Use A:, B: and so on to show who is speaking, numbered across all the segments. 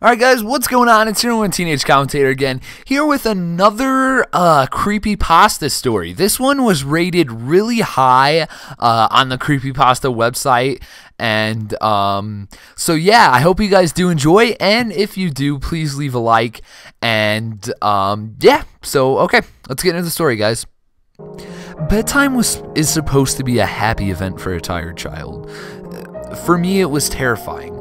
A: Alright guys, what's going on? It's your one Teenage Commentator again, here with another creepypasta story. This one was rated really high on the creepypasta website, and so yeah, I hope you guys do enjoy, and if you do, please leave a like, and yeah, so okay, let's get into the story, guys. Bedtime is supposed to be a happy event for a tired child. For me, it was terrifying.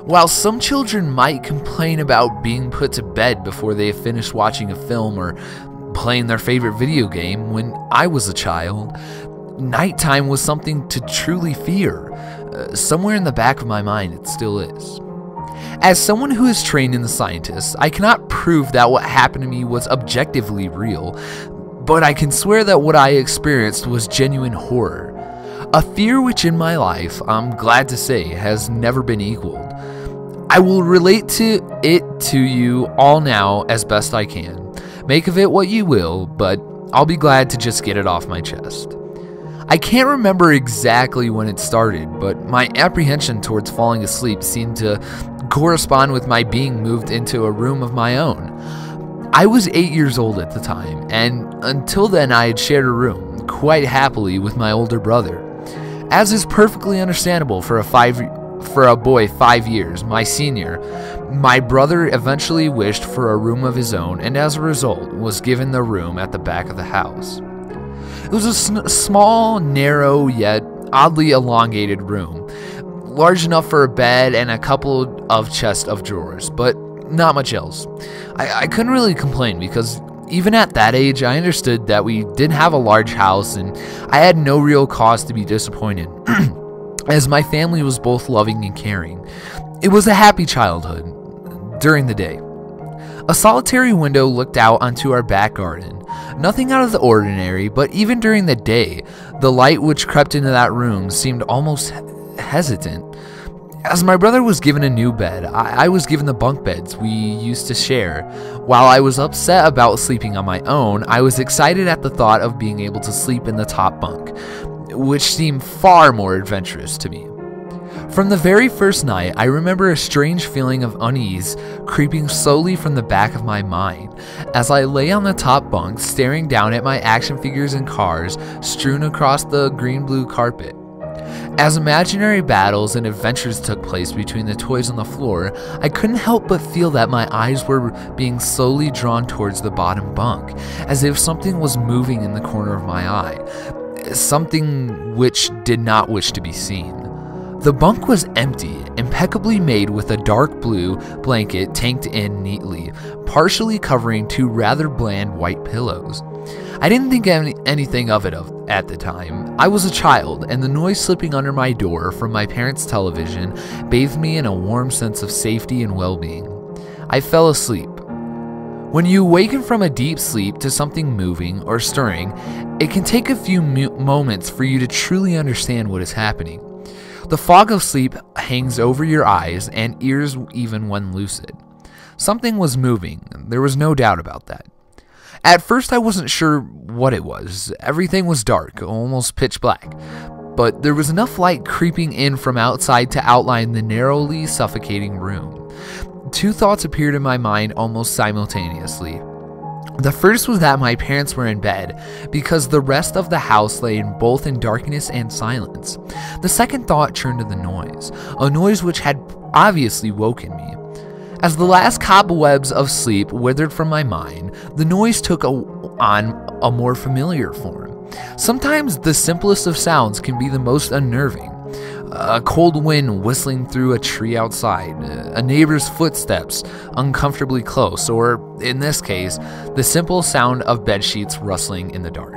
A: While some children might complain about being put to bed before they have finished watching a film or playing their favorite video game, when I was a child, nighttime was something to truly fear. Somewhere in the back of my mind, it still is. As someone who is trained in the scientists, I cannot prove that what happened to me was objectively real, but I can swear that what I experienced was genuine horror. A fear which in my life, I'm glad to say, has never been equaled. I will relate to you all now as best I can. Make of it what you will, but I'll be glad to just get it off my chest. I can't remember exactly when it started, but my apprehension towards falling asleep seemed to correspond with my being moved into a room of my own. I was 8 years old at the time, and until then I had shared a room, quite happily, with my older brother. As is perfectly understandable for a boy 5 years, my senior, my brother eventually wished for a room of his own, and as a result was given the room at the back of the house. It was a small, narrow, yet oddly elongated room, large enough for a bed and a couple of chests of drawers, but not much else. I couldn't really complain because even at that age, I understood that we didn't have a large house, and I had no real cause to be disappointed, as my family was both loving and caring. It was a happy childhood during the day. A solitary window looked out onto our back garden. Nothing out of the ordinary, but even during the day, the light which crept into that room seemed almost hesitant. As my brother was given a new bed, I was given the bunk beds we used to share. While I was upset about sleeping on my own, I was excited at the thought of being able to sleep in the top bunk, which seemed far more adventurous to me. From the very first night, I remember a strange feeling of unease creeping slowly from the back of my mind as I lay on the top bunk staring down at my action figures and cars strewn across the green-blue carpet. As imaginary battles and adventures took place between the toys on the floor, I couldn't help but feel that my eyes were being slowly drawn towards the bottom bunk, as if something was moving in the corner of my eye, something which did not wish to be seen. The bunk was empty, impeccably made with a dark blue blanket tanked in neatly, partially covering two rather bland white pillows. I didn't think anything of it at the time. I was a child, and the noise slipping under my door from my parents' television bathed me in a warm sense of safety and well-being. I fell asleep. When you awaken from a deep sleep to something moving or stirring, it can take a few moments for you to truly understand what is happening. The fog of sleep hangs over your eyes and ears even when lucid. Something was moving, there was no doubt about that. At first I wasn't sure what it was. Everything was dark, almost pitch black, but there was enough light creeping in from outside to outline the narrowly suffocating room. Two thoughts appeared in my mind almost simultaneously. The first was that my parents were in bed, because the rest of the house lay both in darkness and silence. The second thought turned to the noise, a noise which had obviously woken me. As the last cobwebs of sleep withered from my mind, the noise took on a more familiar form. Sometimes the simplest of sounds can be the most unnerving. A cold wind whistling through a tree outside, a neighbor's footsteps uncomfortably close, or, in this case, the simple sound of bedsheets rustling in the dark.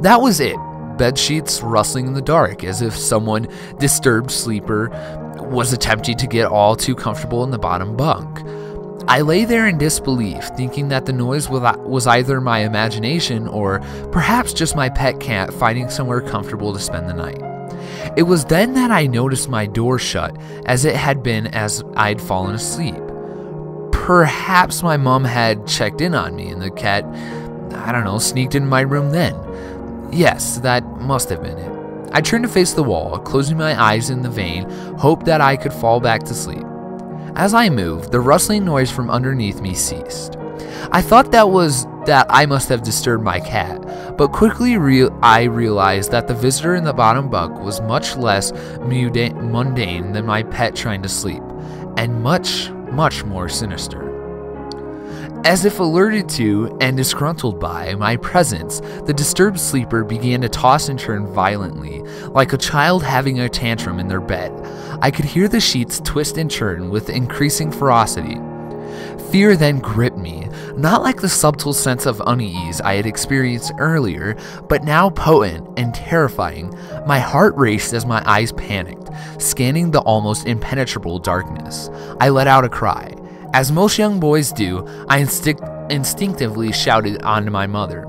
A: That was it, bedsheets rustling in the dark, as if someone disturbed sleeper was attempting to get all too comfortable in the bottom bunk. I lay there in disbelief, thinking that the noise was either my imagination or perhaps just my pet cat finding somewhere comfortable to spend the night. It was then that I noticed my door shut, as it had been as I'd fallen asleep. Perhaps my mom had checked in on me and the cat, sneaked into my room then. Yes, that must have been it. I turned to face the wall, closing my eyes in the vain hope that I could fall back to sleep.
B: As I moved, the rustling noise from underneath me ceased. I thought that I must have disturbed my cat, but quickly I realized that the visitor in the bottom bunk was much less mundane than my pet trying to sleep, and much, much more sinister. As if alerted to and disgruntled by my presence, the disturbed sleeper began to toss and turn violently, like a child having a tantrum in their bed. I could hear the sheets twist and turn with increasing ferocity. Fear then gripped me, not like the subtle sense of unease I had experienced earlier, but now potent and terrifying. My heart raced as my eyes panicked, scanning the almost impenetrable darkness. I let out a cry. As most young boys do, I instinctively shouted on to my mother.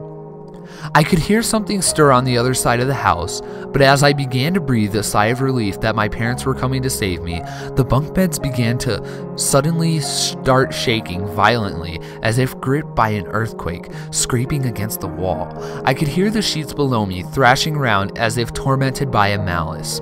B: I could hear something stir on the other side of the house, but as I began to breathe a sigh of relief that my parents were coming to save me, the bunk beds began to suddenly start shaking violently as if gripped by an earthquake, scraping against the wall. I could hear the sheets below me thrashing around as if tormented by a malice.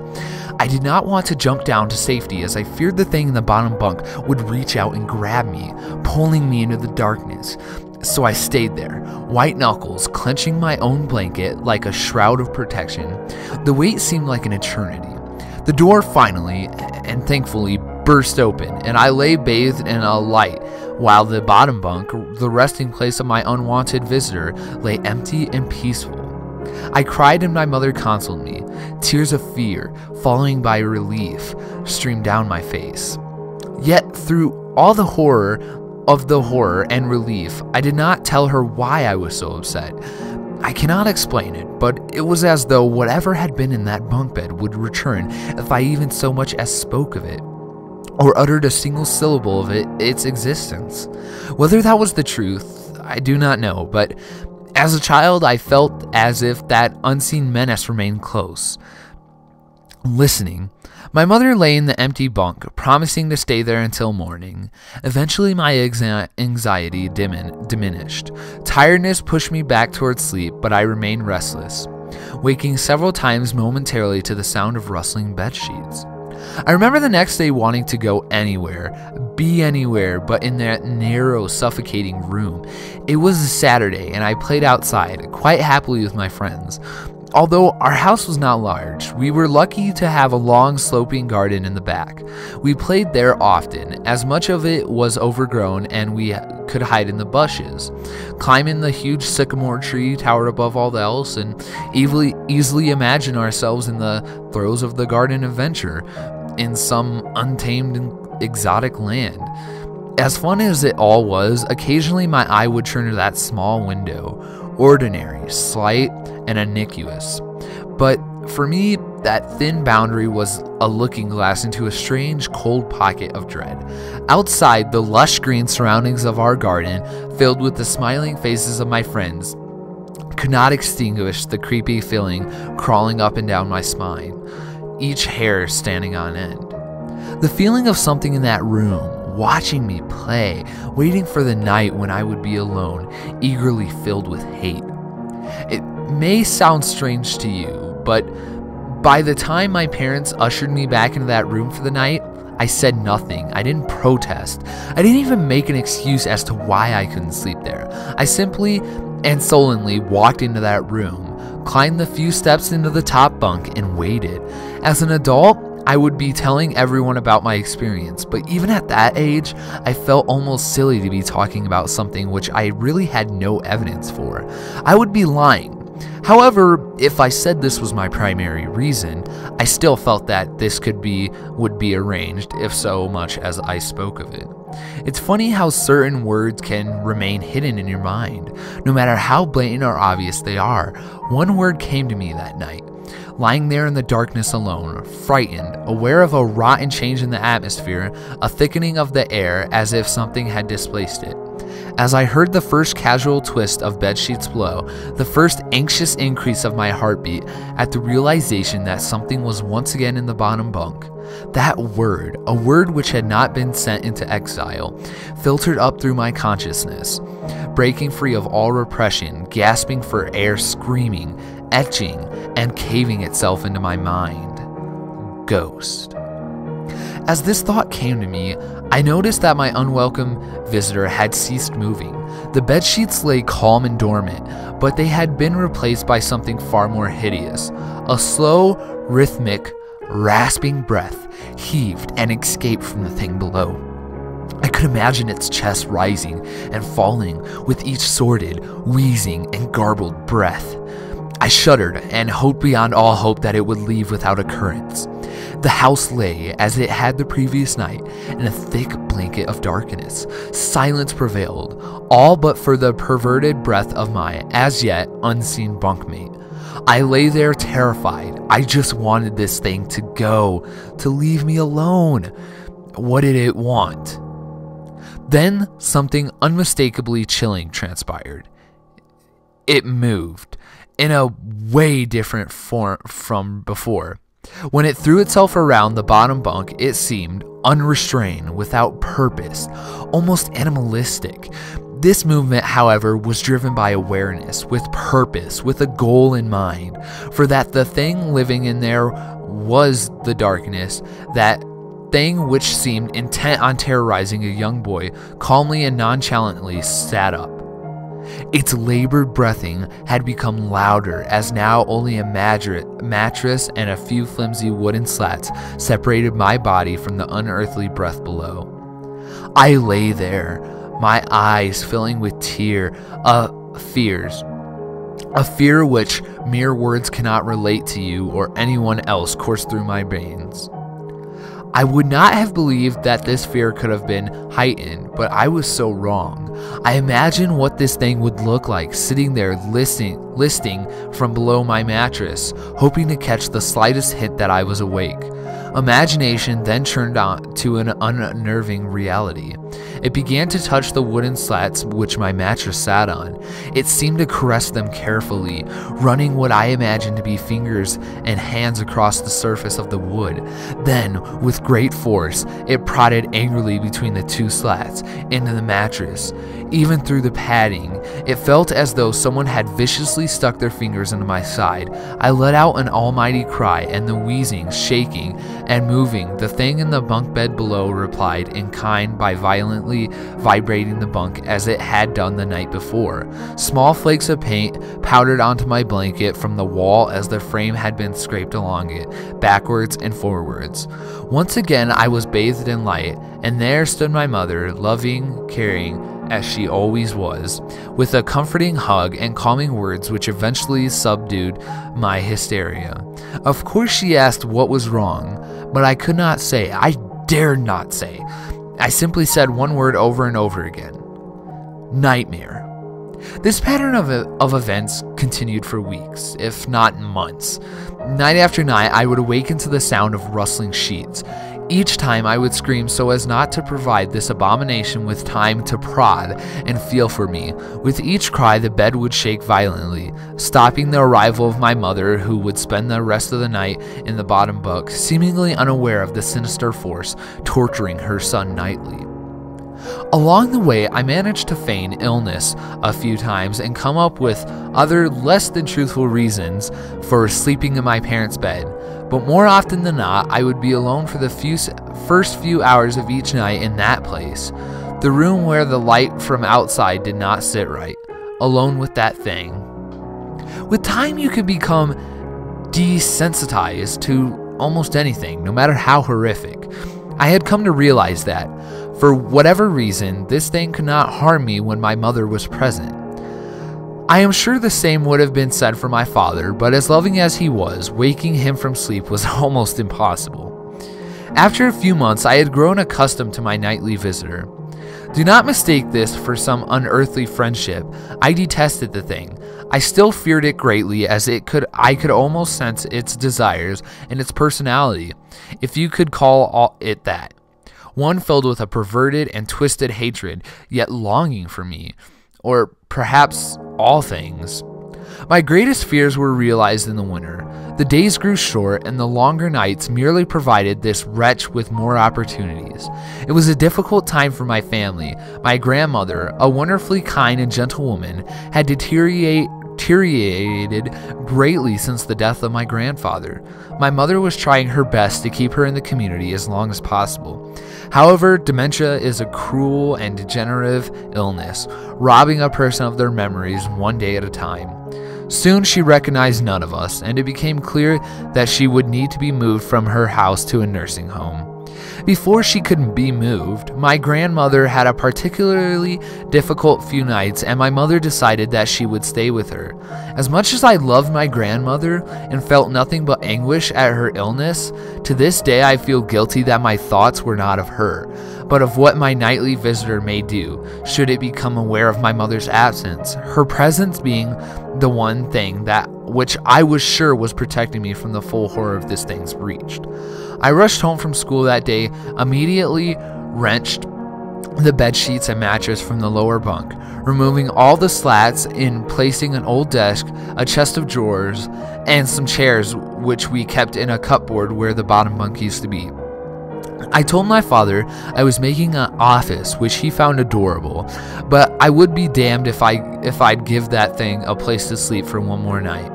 B: I did not want to jump down to safety as I feared the thing in the bottom bunk would reach out and grab me, pulling me into the darkness. So I stayed there, white knuckles clenching my own blanket like a shroud of protection. The wait seemed like an eternity. The door finally, and thankfully, burst open, and I lay bathed in a light, while the bottom bunk, the resting place of my unwanted visitor, lay empty and peaceful. I cried and my mother consoled me. Tears of fear, following by relief, streamed down my face. Yet through all the horror and relief, I did not tell her why I was so upset. I cannot explain it, but it was as though whatever had been in that bunk bed would return if I even so much as spoke of it, or uttered a single syllable of its existence. Whether that was the truth, I do not know, but as a child, I felt as if that unseen menace remained close, listening. My mother lay in the empty bunk, promising to stay there until morning. Eventually, my anxiety diminished. Tiredness pushed me back towards sleep, but I remained restless, waking several times momentarily to the sound of rustling bedsheets. I remember the next day wanting to go anywhere, be anywhere but in that narrow, suffocating room. It was a Saturday, and I played outside, quite happily with my friends. Although our house was not large, we were lucky to have a long, sloping garden in the back. We played there often, as much of it was overgrown and we could hide in the bushes, climb in the huge sycamore tree towered above all else, and easily imagine ourselves in the throes of the garden adventure in some untamed and exotic land. As fun as it all was, occasionally my eye would turn to that small window, ordinary, slight, and innocuous. But for me, that thin boundary was a looking glass into a strange, cold pocket of dread. Outside, the lush green surroundings of our garden, filled with the smiling faces of my friends, could not extinguish the creepy feeling crawling up and down my spine, each hair standing on end. The feeling of something in that room, watching me play, waiting for the night when I would be alone, eagerly filled with hate. It may sound strange to you, but by the time my parents ushered me back into that room for the night, I said nothing. I didn't protest. I didn't even make an excuse as to why I couldn't sleep there. I simply and sullenly walked into that room, climbed the few steps into the top bunk, and waited. As an adult, I would be telling everyone about my experience, but even at that age, I felt almost silly to be talking about something which I really had no evidence for. I would be lying. However, if I said this was my primary reason, I still felt that this would be arranged, if so much as I spoke of it. It's funny how certain words can remain hidden in your mind, no matter how blatant or obvious they are. One word came to me that night. Lying there in the darkness alone, frightened, aware of a rotten change in the atmosphere, a thickening of the air as if something had displaced it. As I heard the first casual twist of bedsheets below, the first anxious increase of my heartbeat at the realization that something was once again in the bottom bunk, that word, a word which had not been sent into exile, filtered up through my consciousness, breaking free of all repression, gasping for air, screaming, etching, and caving itself into my mind. Ghost. As this thought came to me, I noticed that my unwelcome visitor had ceased moving. The bedsheets lay calm and dormant, but they had been replaced by something far more hideous. A slow, rhythmic, rasping breath heaved and escaped from the thing below. I could imagine its chest rising and falling with each sordid, wheezing, and garbled breath. I shuddered and hoped beyond all hope that it would leave without occurrence. The house lay, as it had the previous night, in a thick blanket of darkness. Silence prevailed, all but for the perverted breath of my, as yet, unseen bunkmate. I lay there terrified. I just wanted this thing to go, to leave me alone. What did it want? Then something unmistakably chilling transpired. It moved, in a way different form from before. When it threw itself around the bottom bunk, it seemed unrestrained, without purpose, almost animalistic. This movement, however, was driven by awareness, with purpose, with a goal in mind, for that the thing living in there was the darkness, that thing which seemed intent on terrorizing a young boy, calmly and nonchalantly sat up. Its labored breathing had become louder, as now only a mattress and a few flimsy wooden slats separated my body from the unearthly breath below. I lay there, my eyes filling with fear, a fear which mere words cannot relate to you or anyone else coursed through my veins. I would not have believed that this fear could have been heightened, but I was so wrong. I imagined what this thing would look like, sitting there listening from below my mattress, hoping to catch the slightest hint that I was awake. Imagination then turned on to an unnerving reality. It began to touch the wooden slats which my mattress sat on. It seemed to caress them carefully, running what I imagined to be fingers and hands across the surface of the wood. Then, with great force, it prodded angrily between the two slats, into the mattress. Even through the padding, it felt as though someone had viciously stuck their fingers into my side. I let out an almighty cry, and the wheezing, shaking, and moving, the thing in the bunk bed below replied in kind by violently vibrating the bunk as it had done the night before. Small flakes of paint powdered onto my blanket from the wall as the frame had been scraped along it, backwards and forwards. Once again I was bathed in light, and there stood my mother, loving, caring, as she always was, with a comforting hug and calming words which eventually subdued my hysteria. Of course she asked what was wrong, but I could not say. I dared not say. I simply said one word over and over again: nightmare. This pattern of events continued for weeks, if not months. Night after night, I would awaken to the sound of rustling sheets. Each time I would scream so as not to provide this abomination with time to prod and feel for me. With each cry, the bed would shake violently, stopping the arrival of my mother, who would spend the rest of the night in the bottom bunk, seemingly unaware of the sinister force torturing her son nightly. Along the way, I managed to feign illness a few times and come up with other less than truthful reasons for sleeping in my parents' bed, but more often than not, I would be alone for the first few hours of each night in that place, the room where the light from outside did not sit right, alone with that thing. With time, you can become desensitized to almost anything, no matter how horrific. I had come to realize that, for whatever reason, this thing could not harm me when my mother was present. I am sure the same would have been said for my father, but as loving as he was, waking him from sleep was almost impossible. After a few months, I had grown accustomed to my nightly visitor. Do not mistake this for some unearthly friendship. I detested the thing. I still feared it greatly, as I could almost sense its desires and its personality, if you could call it that. One filled with a perverted and twisted hatred, yet longing for me, or perhaps all things. My greatest fears were realized in the winter. The days grew short, and the longer nights merely provided this wretch with more opportunities. It was a difficult time for my family. My grandmother, a wonderfully kind and gentle woman, had deteriorated greatly since the death of my grandfather. My mother was trying her best to keep her in the community as long as possible. However, dementia is a cruel and degenerative illness, robbing a person of their memories one day at a time. Soon she recognized none of us, and it became clear that she would need to be moved from her house to a nursing home. Before she could be moved, my grandmother had a particularly difficult few nights, and my mother decided that she would stay with her. As much as I loved my grandmother and felt nothing but anguish at her illness, to this day I feel guilty that my thoughts were not of her, but of what my nightly visitor may do, should it become aware of my mother's absence, her presence being the one thing that which I was sure was protecting me from the full horror of this thing's reached. I rushed home from school that day, immediately wrenched the bed sheets and mattress from the lower bunk, removing all the slats and placing an old desk, a chest of drawers, and some chairs which we kept in a cupboard where the bottom bunk used to be. I told my father I was making an office, which he found adorable, but I would be damned if I'd give that thing a place to sleep for one more night.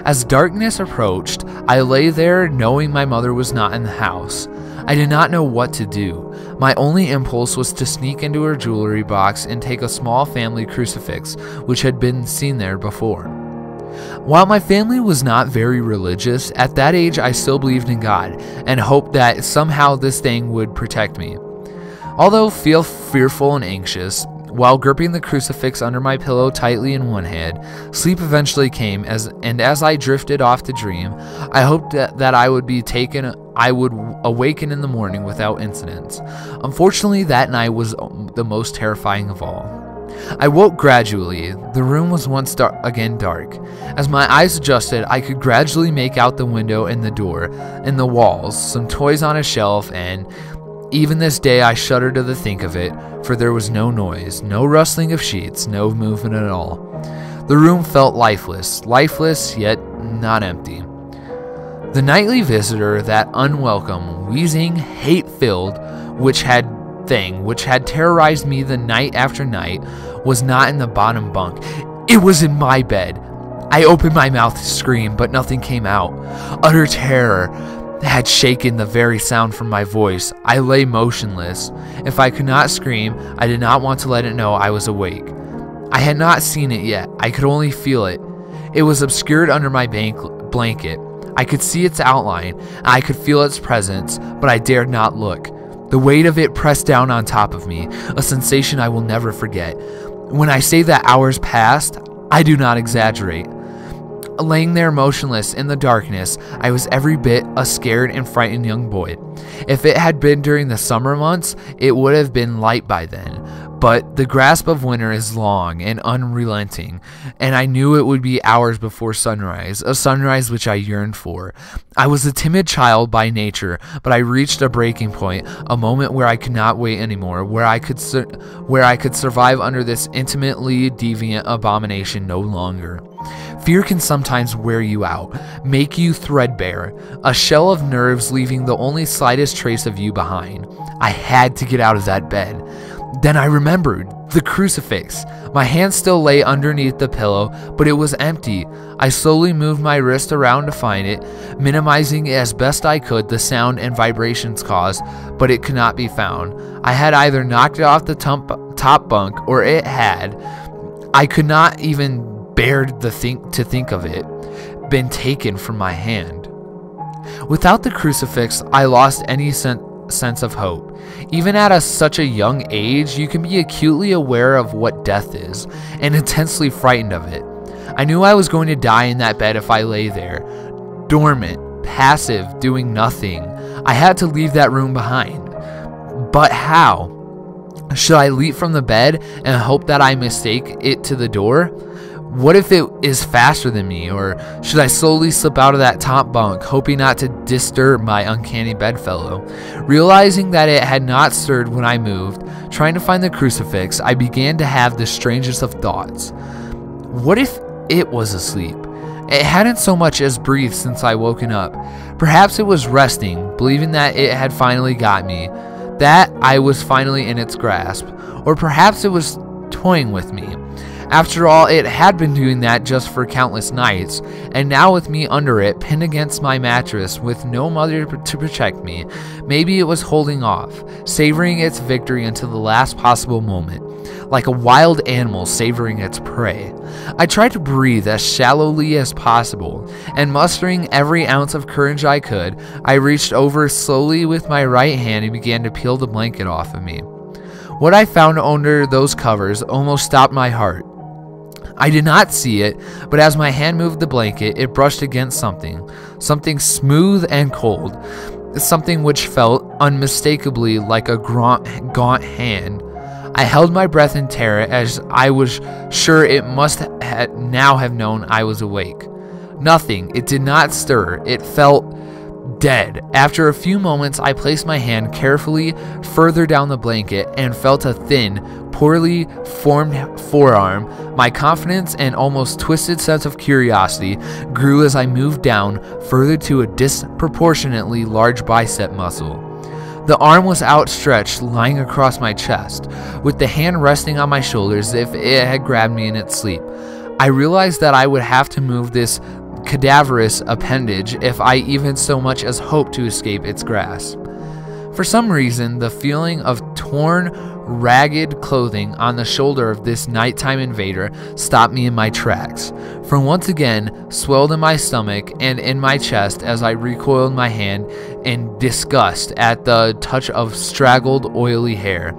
B: As darkness approached, I lay there knowing my mother was not in the house. I did not know what to do. My only impulse was to sneak into her jewelry box and take a small family crucifix, which had been seen there before. While my family was not very religious, at that age I still believed in God and hoped that somehow this thing would protect me. Although fearful and anxious, while gripping the crucifix under my pillow tightly in one hand, sleep eventually came, as I drifted off to dream, I hoped that I would awaken in the morning without incidents. Unfortunately, that night was the most terrifying of all. I woke gradually. The room was once again dark. As my eyes adjusted, I could gradually make out the window and the door, and the walls, some toys on a shelf, and even this day I shudder to think of it, for there was no noise, no rustling of sheets, no movement at all. The room felt lifeless yet not empty. The nightly visitor, that unwelcome, wheezing, hate-filled, which had terrorized me the night after night, was not in the bottom bunk. It was in my bed. I opened my mouth to scream, but nothing came out. Utter terror had shaken the very sound from my voice. I lay motionless. If I could not scream, I did not want to let it know I was awake. I had not seen it yet. I could only feel it. It was obscured under my blanket. I could see its outline. I could feel its presence, but I dared not look. The weight of it pressed down on top of me, a sensation I will never forget. When I say that hours passed, I do not exaggerate. Laying there motionless in the darkness, I was every bit a scared and frightened young boy. If it had been during the summer months, it would have been light by then. But the grasp of winter is long and unrelenting, and I knew it would be hours before sunrise, a sunrise which I yearned for. I was a timid child by nature, but I reached a breaking point, a moment where I could not wait anymore, where I could survive under this intimately deviant abomination no longer. Fear can sometimes wear you out, make you threadbare, a shell of nerves leaving the only slightest trace of you behind. I had to get out of that bed. Then I remembered the crucifix. My hand still lay underneath the pillow, but it was empty. I slowly moved my wrist around to find it, minimizing as best I could the sound and vibrations caused, but it could not be found. I had either knocked it off the top bunk, or it had, I could not even bear to think of it, been taken from my hand. Without the crucifix, I lost any sense of hope. Even at such a young age, you can be acutely aware of what death is, and intensely frightened of it. I knew I was going to die in that bed if I lay there, dormant, passive, doing nothing. I had to leave that room behind. But how? Should I leap from the bed and hope that I mistake it to the door? What if it is faster than me? Or should I slowly slip out of that top bunk, hoping not to disturb my uncanny bedfellow? Realizing that it had not stirred when I moved, trying to find the crucifix, I began to have the strangest of thoughts. What if it was asleep? It hadn't so much as breathed since I woken up. Perhaps it was resting, believing that it had finally got me, that I was finally in its grasp. Or perhaps it was toying with me. After all, it had been doing that just for countless nights, and now with me under it, pinned against my mattress with no mother to protect me, maybe it was holding off, savoring its victory until the last possible moment, like a wild animal savoring its prey. I tried to breathe as shallowly as possible, and mustering every ounce of courage I could, I reached over slowly with my right hand and began to peel the blanket off of me. What I found under those covers almost stopped my heart. I did not see it, but as my hand moved the blanket, it brushed against something smooth and cold, something which felt unmistakably like a gaunt hand. I held my breath in terror, as I was sure it must now have known I was awake. Nothing. It did not stir. It felt dead. After a few moments, I placed my hand carefully further down the blanket and felt a thin, poorly formed forearm. My confidence and almost twisted sense of curiosity grew as I moved down further to a disproportionately large bicep muscle. The arm was outstretched, lying across my chest, with the hand resting on my shoulders as if it had grabbed me in its sleep. I realized that I would have to move this cadaverous appendage if I even so much as hoped to escape its grasp. For some reason, the feeling of torn, ragged clothing on the shoulder of this nighttime invader stopped me in my tracks, for once again swelled in my stomach and in my chest as I recoiled my hand in disgust at the touch of straggled, oily hair.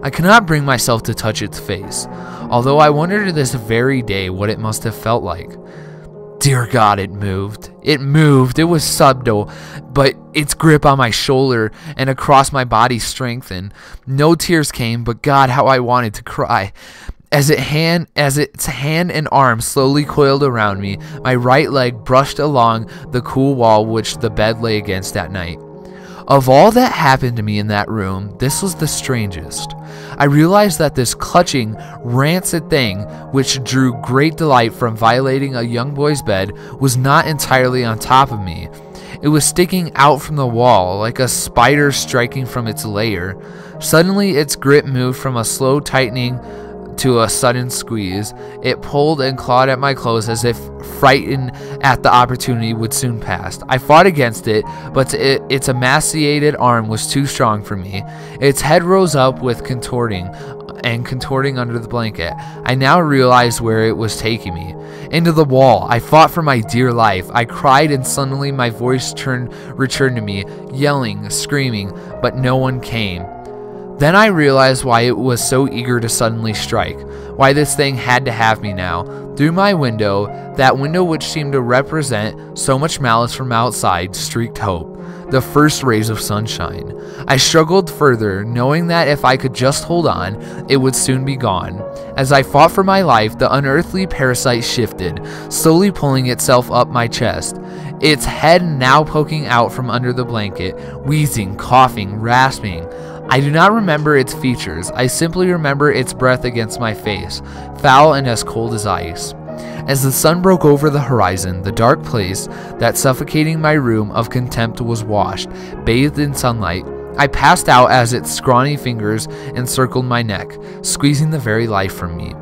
B: I could not bring myself to touch its face, although I wondered to this very day what it must have felt like. Dear God, it moved. It moved. It was subtle, but its grip on my shoulder and across my body strengthened. No tears came, but God, how I wanted to cry. As its hand and arm slowly coiled around me, my right leg brushed along the cool wall which the bed lay against at night. Of all that happened to me in that room, this was the strangest. I realized that this clutching, rancid thing, which drew great delight from violating a young boy's bed, was not entirely on top of me. It was sticking out from the wall, like a spider striking from its lair. Suddenly, its grip moved from a slow tightening to a sudden squeeze. It pulled and clawed at my clothes as if frightened at the opportunity would soon pass. I fought against it, but its emaciated arm was too strong for me. Its head rose up with contorting under the blanket. I now realized where it was taking me. Into the wall. I fought for my dear life. I cried, and suddenly my voice returned to me, yelling, screaming, but no one came. Then I realized why it was so eager to suddenly strike, why this thing had to have me now. Through my window, that window which seemed to represent so much malice from outside, streaked hope, the first rays of sunshine. I struggled further, knowing that if I could just hold on, it would soon be gone. As I fought for my life, the unearthly parasite shifted, slowly pulling itself up my chest, its head now poking out from under the blanket, wheezing, coughing, rasping. I do not remember its features. I simply remember its breath against my face, foul and as cold as ice. As the sun broke over the horizon, the dark place, that suffocating my room of contempt, was washed, bathed in sunlight. I passed out as its scrawny fingers encircled my neck, squeezing the very life from me.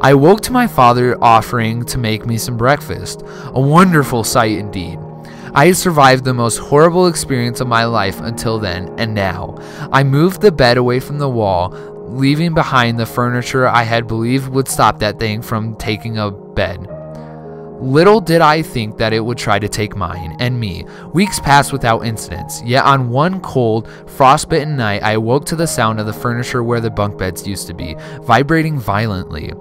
B: I woke to my father offering to make me some breakfast, a wonderful sight indeed. I had survived the most horrible experience of my life until then, and now. I moved the bed away from the wall, leaving behind the furniture I had believed would stop that thing from taking a bed. Little did I think that it would try to take mine and me. Weeks passed without incidents, yet on one cold, frostbitten night I awoke to the sound of the furniture where the bunk beds used to be, vibrating violently.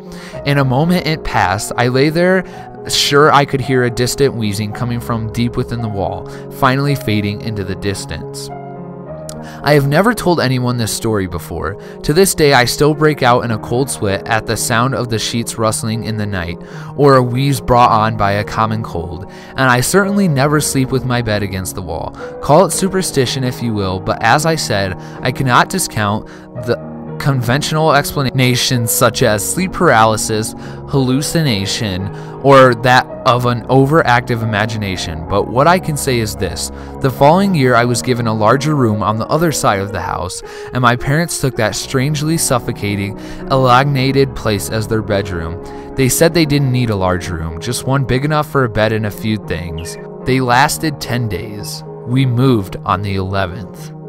B: In a moment it passed. I lay there, sure I could hear a distant wheezing coming from deep within the wall, finally fading into the distance. I have never told anyone this story before. To this day I still break out in a cold sweat at the sound of the sheets rustling in the night, or a wheeze brought on by a common cold, and I certainly never sleep with my bed against the wall. Call it superstition if you will, but as I said, I cannot discount the conventional explanations such as sleep paralysis, hallucination, or that of an overactive imagination, but what I can say is this. The following year I was given a larger room on the other side of the house, and my parents took that strangely suffocating, elongated place as their bedroom. They said they didn't need a large room, just one big enough for a bed and a few things. They lasted 10 days. We moved on the 11th.